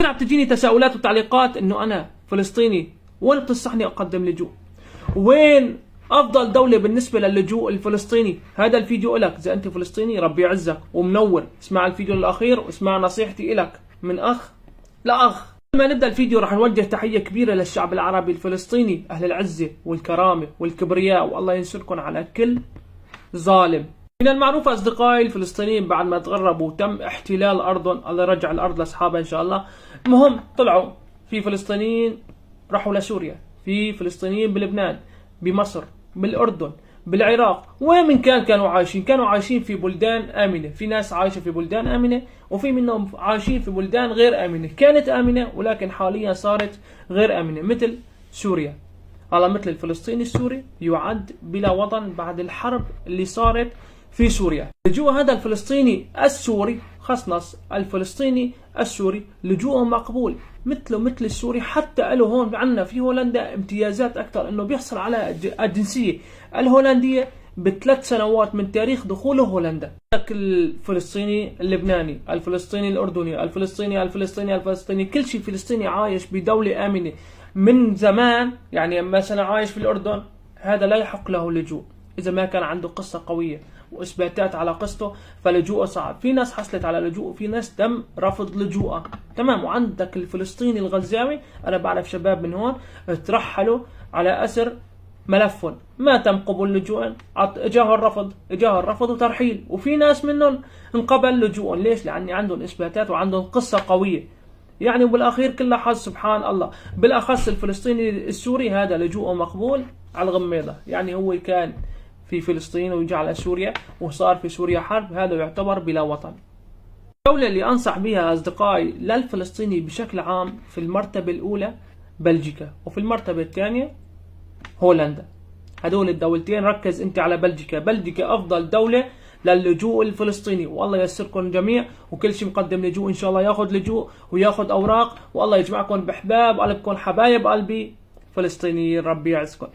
عم تجيني تساؤلات وتعليقات انه انا فلسطيني، وين بتنصحني اقدم لجوء؟ وين افضل دولة بالنسبة للجوء الفلسطيني؟ هذا الفيديو لك اذا انت فلسطيني، ربي يعزك ومنور. اسمع الفيديو الاخير واسمع نصيحتي لك من اخ لاخ. قبل ما نبدا الفيديو راح نوجه تحية كبيرة للشعب العربي الفلسطيني، اهل العزة والكرامة والكبرياء، والله ينصركم على كل ظالم. من المعروف أصدقائي الفلسطينيين بعد ما تغربوا وتم احتلال أرضهم، الله يرجع الأرض لأصحابها إن شاء الله. المهم طلعوا في فلسطينيين راحوا لسوريا، في فلسطينيين بلبنان، بمصر، بالأردن، بالعراق، وين من كانوا عايشين. كانوا عايشين في بلدان آمنة. في ناس عايشة في بلدان آمنة وفي منهم عايشين في بلدان غير آمنة. كانت آمنة ولكن حاليا صارت غير آمنة، مثل سوريا. على مثل الفلسطيني السوري يعد بلا وطن بعد الحرب اللي صارت في سوريا. لجوء هذا الفلسطيني السوري، خصنص الفلسطيني السوري، لجوءه مقبول مثله مثل السوري. حتى له هون عندنا في هولندا امتيازات اكثر، انه بيحصل على الجنسيه الهولنديه ب3 سنوات من تاريخ دخوله هولندا. الفلسطيني اللبناني، الفلسطيني الاردني، الفلسطيني كل شيء فلسطيني عايش بدوله امنه من زمان. يعني مثلا عايش في الاردن، هذا لا يحق له اللجوء اذا ما كان عنده قصه قويه واثباتات على قصته، فلجوءه صعب. في ناس حصلت على لجوء وفي ناس تم رفض لجوءه، تمام. وعندك الفلسطيني الغزاوي، انا بعرف شباب من هون ترحلوا على اثر ملفهم ما تم قبول لجوء، اجاه الرفض وترحيل. وفي ناس منهم انقبل لجوء. ليش؟ لاني عندهم اثباتات وعندهم قصه قويه. يعني بالاخير كلها حظ، سبحان الله. بالاخص الفلسطيني السوري هذا لجوءه مقبول على الغميضه. يعني هو كان في فلسطين ويجي على سوريا وصار في سوريا حرب، هذا يعتبر بلا وطن. الدولة اللي أنصح بها أصدقائي للفلسطيني بشكل عام في المرتبة الأولى بلجيكا، وفي المرتبة الثانية هولندا. هدول الدولتين ركز أنت على بلجيكا. بلجيكا أفضل دولة للجوء الفلسطيني، والله ييسركم الجميع. وكل شيء مقدم لجوء إن شاء الله ياخذ لجوء وياخذ أوراق، والله يجمعكم بأحباب قلبكم، حبايب قلبي فلسطينيين. ربي يعزكم.